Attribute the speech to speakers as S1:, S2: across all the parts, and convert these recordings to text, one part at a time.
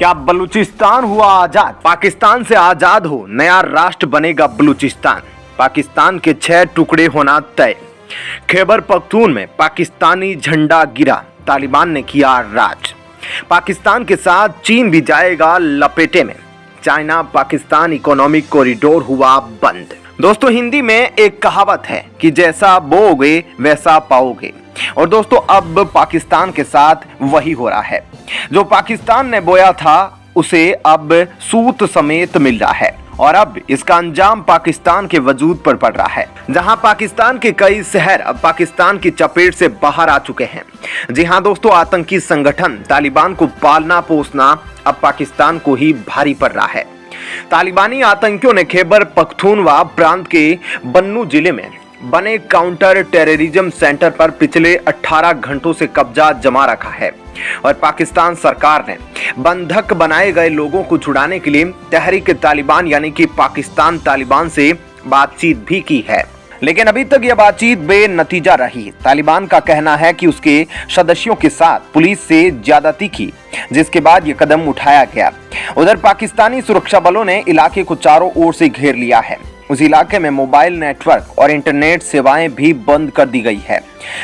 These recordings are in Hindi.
S1: क्या बलूचिस्तान हुआ आजाद? पाकिस्तान से आजाद हो नया राष्ट्र बनेगा बलूचिस्तान। पाकिस्तान के 6 टुकड़े होना तय। खैबर पख्तून में पाकिस्तानी झंडा गिरा, तालिबान ने किया राज। पाकिस्तान के साथ चीन भी जाएगा लपेटे में। चाइना पाकिस्तान इकोनॉमिक कॉरिडोर हुआ बंद। दोस्तों, हिंदी में एक कहावत है कि जैसा बोओगे वैसा पाओगे। और दोस्तों, अब पाकिस्तान के साथ वही हो रहा है। जो पाकिस्तान ने बोया था उसे अब सूत समेत मिल रहा है और अब इसका अंजाम पाकिस्तान के वजूद पर पड़ रहा है, जहां पाकिस्तान के कई शहर अब पाकिस्तान की चपेट से बाहर आ चुके हैं। जी हां दोस्तों, आतंकी संगठन तालिबान को पालना पोसना अब पाकिस्तान को ही भारी पड़ रहा है। तालिबानी आतंकियों ने खैबर पख्तूनवा प्रांत के बन्नू जिले में बने काउंटर टेररिज्म सेंटर पर पिछले 18 घंटों से कब्जा जमा रखा है और पाकिस्तान सरकार ने बंधक बनाए गए लोगों को छुड़ाने के लिए तहरीक तालिबान यानी कि पाकिस्तान तालिबान से बातचीत भी की है, लेकिन अभी तक यह बातचीत बेनतीजा रही। तालिबान का कहना है कि उसके सदस्यों के साथ पुलिस से ज्यादती की, जिसके बाद यह कदम उठाया गया। उधर पाकिस्तानी सुरक्षा बलों ने इलाके को चारों ओर से घेर लिया है। उस इलाके में मोबाइल नेटवर्क और इंटरनेट सेवाएं भी बंद कर दी गई है।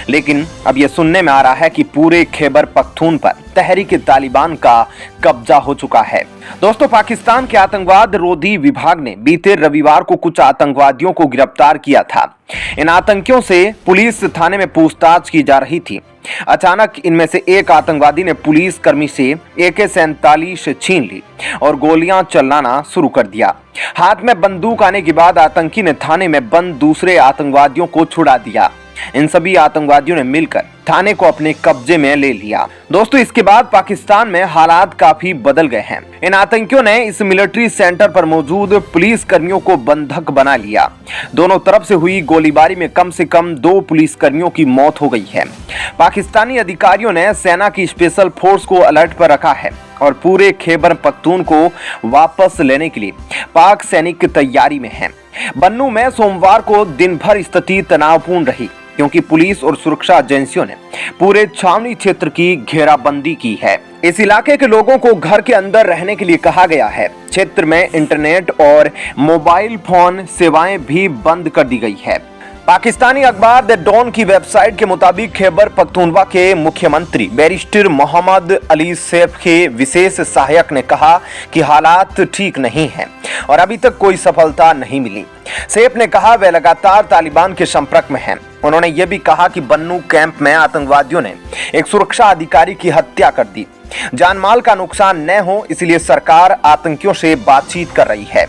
S1: लेकिन अब यह सुनने में आ रहा है कि पूरे खैबर पख्तून पर तहरीक तालिबान का कब्जा हो चुका है। दोस्तों, पाकिस्तान के आतंकवाद रोधी विभाग ने बीते रविवार को कुछ आतंकवादियों को गिरफ्तार किया था। इन आतंकियों से पुलिस थाने में पूछताछ की जा रही थी। अचानक इनमें से एक आतंकवादी ने पुलिस कर्मी से AK-47 छीन ली और गोलियां चलाना शुरू कर दिया। हाथ में बंदूक आने के बाद आतंकी ने थाने में बंद दूसरे आतंकवादियों को छुड़ा दिया। इन सभी आतंकवादियों ने मिलकर थाने को अपने कब्जे में ले लिया। दोस्तों, इसके बाद पाकिस्तान में हालात काफी बदल गए हैं। इन आतंकियों ने इस मिलिट्री सेंटर पर मौजूद पुलिस कर्मियों को बंधक बना लिया। दोनों तरफ से हुई गोलीबारी में कम से कम 2 पुलिस कर्मियों की मौत हो गई है। पाकिस्तानी अधिकारियों ने सेना की स्पेशल फोर्स को अलर्ट पर रखा है और पूरे खैबर पख्तून को वापस लेने के लिए पाक सैनिक तैयारी में हैं। बन्नू में सोमवार को दिन भर स्थिति तनावपूर्ण रही, क्योंकि पुलिस और सुरक्षा एजेंसियों ने पूरे छावनी क्षेत्र की घेराबंदी की है। इस इलाके के लोगों को घर के अंदर रहने के लिए कहा गया है। क्षेत्र में इंटरनेट और मोबाइल फोन सेवाएं भी बंद कर दी गई है। पाकिस्तानी अखबार द डॉन की वेबसाइट के मुताबिक खैबर पख्तूनवा के मुख्यमंत्री बैरिस्टर मोहम्मद अली सैफ के विशेष सहायक ने कहा कि हालात ठीक नहीं हैं और अभी तक कोई सफलता नहीं मिली। सैफ ने कहा वे लगातार तालिबान के संपर्क में हैं। उन्होंने ये भी कहा कि बन्नू कैंप में आतंकवादियों ने एक सुरक्षा अधिकारी की हत्या कर दी। जानमाल का नुकसान न हो इसलिए सरकार आतंकियों से बातचीत कर रही है।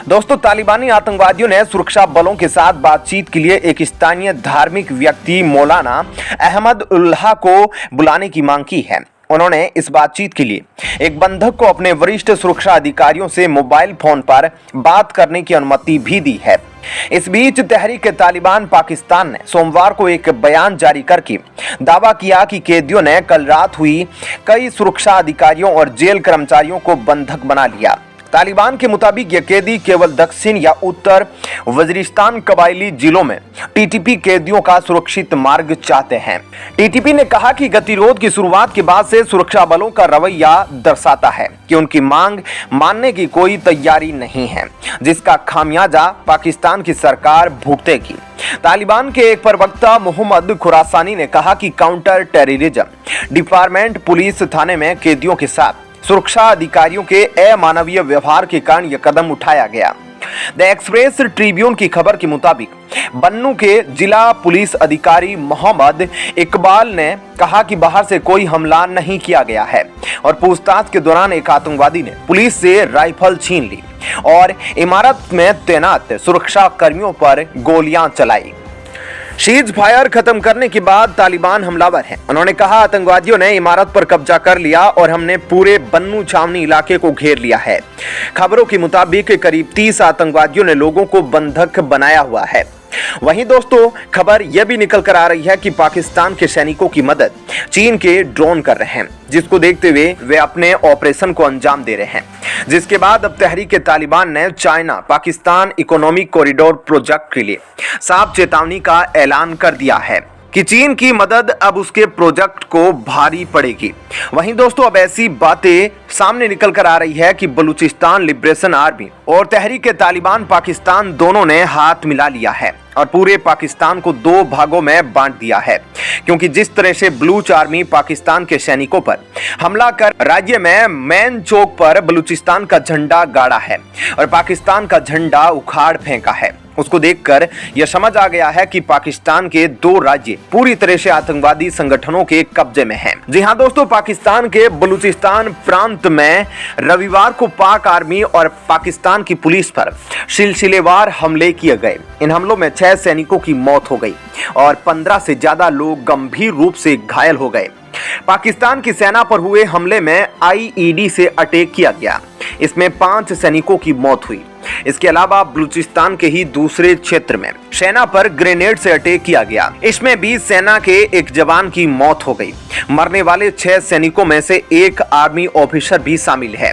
S1: दोस्तों, तालिबानी आतंकवादियों ने सुरक्षा बलों के साथ बातचीत के लिए एक स्थानीय धार्मिक व्यक्ति मौलाना अहमद उल्लाह को बुलाने की मांग की है। उन्होंने इस बातचीत के लिए एक बंधक को अपने वरिष्ठ सुरक्षा अधिकारियों से मोबाइल फोन पर बात करने की अनुमति भी दी है। इस बीच तहरीक तालिबान पाकिस्तान ने सोमवार को एक बयान जारी करके दावा किया कि कैदियों ने कल रात हुई कई सुरक्षा अधिकारियों और जेल कर्मचारियों को बंधक बना लिया। तालिबान के मुताबिक ये कैदी केवल दक्षिण या उत्तर वजीरिस्तान कबायली जिलों में TTP कैदियों का सुरक्षित मार्ग चाहते हैं। TTP ने कहा कि गतिरोध की शुरुआत के बाद से सुरक्षा बलों का रवैया दर्शाता है कि उनकी मांग मानने की कोई तैयारी नहीं है, जिसका खामियाजा पाकिस्तान की सरकार भुगतेगी। तालिबान के एक प्रवक्ता मोहम्मद खुरासानी ने कहा कि काउंटर टेररिज्म डिपार्टमेंट पुलिस थाने में कैदियों के साथ सुरक्षा अधिकारियों के अमानवीय व्यवहार के कारण यह कदम उठाया गया। द एक्सप्रेस ट्रिब्यून की खबर के मुताबिक बन्नू के जिला पुलिस अधिकारी मोहम्मद इकबाल ने कहा कि बाहर से कोई हमला नहीं किया गया है और पूछताछ के दौरान एक आतंकवादी ने पुलिस से राइफल छीन ली और इमारत में तैनात सुरक्षा कर्मियों पर गोलियां चलाई। सीज फायर खत्म करने के बाद तालिबान हमलावर हैं। उन्होंने कहा आतंकवादियों ने इमारत पर कब्जा कर लिया और हमने पूरे बन्नू छावनी इलाके को घेर लिया है। खबरों के मुताबिक करीब 30 आतंकवादियों ने लोगों को बंधक बनाया हुआ है। वहीं दोस्तों, खबर यह भी निकल कर आ रही है कि पाकिस्तान के सैनिकों की मदद चीन के ड्रोन कर रहे हैं, जिसको देखते हुए वे अपने ऑपरेशन को अंजाम दे रहे हैं। जिसके बाद अब तहरीक तालिबान ने China Pakistan economic corridor project के लिए साफ चेतावनी का ऐलान कर दिया है। कि चीन की मदद अब उसके प्रोजेक्ट को भारी पड़ेगी। वहीं दोस्तों अब ऐसी बातें सामने निकल कर आ रही है कि बलूचिस्तान लिबरेशन आर्मी और तहरीक-ए-तालिबान पाकिस्तान दोनों ने हाथ मिला लिया है और पूरे पाकिस्तान को दो भागों में बांट दिया है, क्योंकि जिस तरह से बलूच आर्मी पाकिस्तान के सैनिकों पर हमला कर राज्य में मेन चौक पर बलूचिस्तान का झंडा गाड़ा है और पाकिस्तान का झंडा उखाड़ फेंका है, उसको देखकर यह समझ आ गया है कि पाकिस्तान के दो राज्य पूरी तरह से आतंकवादी संगठनों के कब्जे में हैं। जी हां दोस्तों, पाकिस्तान के बलूचिस्तान प्रांत में रविवार को पाक आर्मी और पाकिस्तान की पुलिस पर सिलसिलेवार हमले किए गए। इन हमलों में 6 सैनिकों की मौत हो गई और 15 से ज्यादा लोग गंभीर रूप से घायल हो गए। पाकिस्तान की सेना पर हुए हमले में आईईडी से अटैक किया गया। इसमें 5 सैनिकों की मौत हुई। इसके अलावा बलूचिस्तान के ही दूसरे क्षेत्र में सेना पर ग्रेनेड से अटैक किया गया। इसमें भी सेना के एक जवान की मौत हो गई। मरने वाले 6 सैनिकों में से एक आर्मी ऑफिसर भी शामिल है।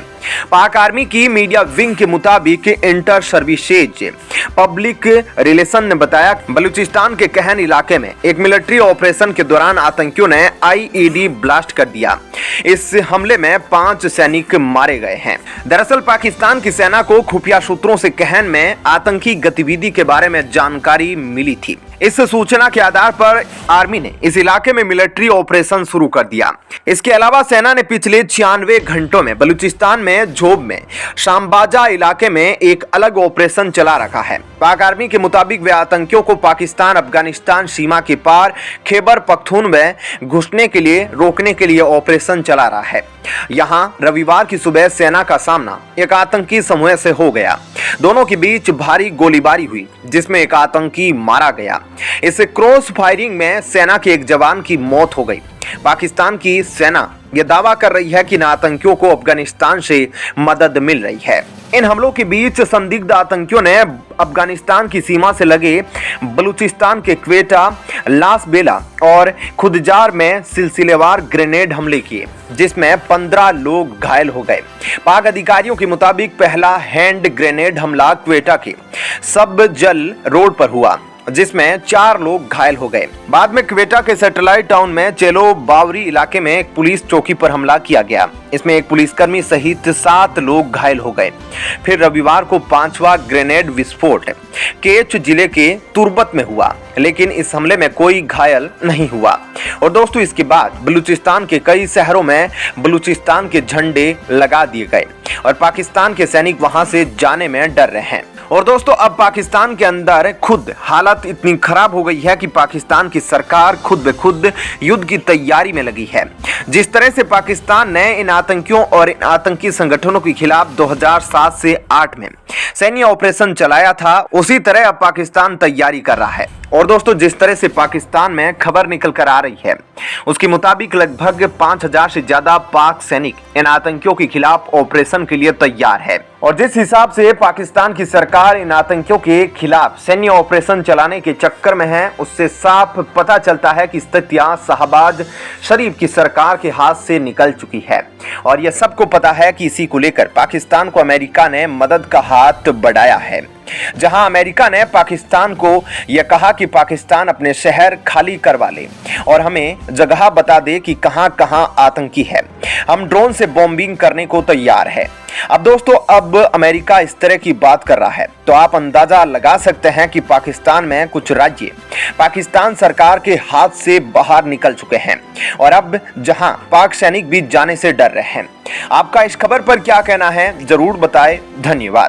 S1: पाक आर्मी की मीडिया विंग के मुताबिक इंटर सर्विसेज पब्लिक रिलेशन ने बताया बलूचिस्तान के कहन इलाके में एक मिलिट्री ऑपरेशन के दौरान आतंकियों ने आईईडी ब्लास्ट कर दिया। इस हमले में 5 सैनिक मारे गए हैं। दरअसल पाकिस्तान की सेना को खुफिया सूत्रों से कहन में आतंकी गतिविधि के बारे में जानकारी मिली थी। इस सूचना के आधार पर आर्मी ने इस इलाके में मिलिट्री ऑपरेशन शुरू कर दिया। इसके अलावा सेना ने पिछले 96 घंटों में बलूचिस्तान में झोब में शामबाजा इलाके में एक अलग ऑपरेशन चला रखा है। पाक आर्मी के मुताबिक वे आतंकियों को पाकिस्तान अफगानिस्तान सीमा के पार खैबर पख्तूनख्वा घुसने के लिए रोकने के लिए ऑपरेशन चला रहा है। यहां रविवार की सुबह सेना का सामना एक आतंकी समूह से हो गया। दोनों के बीच भारी गोलीबारी हुई जिसमें एक आतंकी मारा गया। इस क्रॉस फायरिंग में सेना के एक जवान की मौत हो गई। पाकिस्तान की सेना यह दावा कर रही है कि इन आतंकियों को अफगानिस्तान से मदद मिल रही है। इन हमलों के बीच संदिग्ध आतंकियों ने अफगानिस्तान की सीमा से लगे बलूचिस्तान के क्वेटा, लास बेला और खुदजार में सिलसिलेवार ग्रेनेड हमले किए, जिसमें 15 लोग घायल हो गए। पाक अधिकारियों के मुताबिक पहला हैंड ग्रेनेड हमला क्वेटा के सब जल रोड पर हुआ, जिसमें 4 लोग घायल हो गए। बाद में क्वेटा के सैटेलाइट टाउन में चेलो बावरी इलाके में एक पुलिस चौकी पर हमला किया गया। इसमें एक पुलिसकर्मी सहित 7 लोग घायल हो गए। फिर रविवार को 5वां ग्रेनेड विस्फोट केच जिले के तुर्बत में हुआ, लेकिन इस हमले में कोई घायल नहीं हुआ। और दोस्तों इसके बाद बलूचिस्तान के कई शहरों में बलूचिस्तान के झंडे लगा दिए गए और पाकिस्तान के सैनिक वहां से जाने में डर रहे हैं। और दोस्तों अब पाकिस्तान के अंदर खुद हालत इतनी खराब हो गई है कि पाकिस्तान की सरकार खुद ब खुद युद्ध की तैयारी में लगी है। जिस तरह से पाकिस्तान ने इन आतंकियों और इन आतंकी संगठनों के खिलाफ 2007 से 8 में सैन्य ऑपरेशन चलाया था, उसी तरह अब पाकिस्तान तैयारी कर रहा है। और दोस्तों जिस तरह से पाकिस्तान में खबर निकल कर आ रही है उसके मुताबिक लगभग 5000 से ज्यादा पाक सैनिक इन आतंकियों के खिलाफ ऑपरेशन के लिए तैयार है। और जिस हिसाब से पाकिस्तान की सरकार इन आतंकियों के खिलाफ सैन्य ऑपरेशन चलाने के चक्कर में है, उससे साफ पता चलता है कि स्थितियां शहबाज शरीफ की सरकार के हाथ से निकल चुकी है। और यह सबको पता है कि इसी को लेकर पाकिस्तान को अमेरिका ने मदद का हाथ बढ़ाया है। जहां अमेरिका ने पाकिस्तान को यह कहा कि पाकिस्तान अपने शहर खाली करवा ले और हमें जगह बता दे कि कहां-कहां आतंकी है, हम ड्रोन से बॉम्बिंग करने को तैयार है। अब दोस्तों अब अमेरिका इस तरह की बात कर रहा है तो आप अंदाजा लगा सकते हैं कि पाकिस्तान में कुछ राज्य पाकिस्तान सरकार के हाथ से बाहर निकल चुके हैं और अब जहां पाक सैनिक भी जाने से डर रहे हैं। आपका इस खबर पर क्या कहना है जरूर बताएं। धन्यवाद।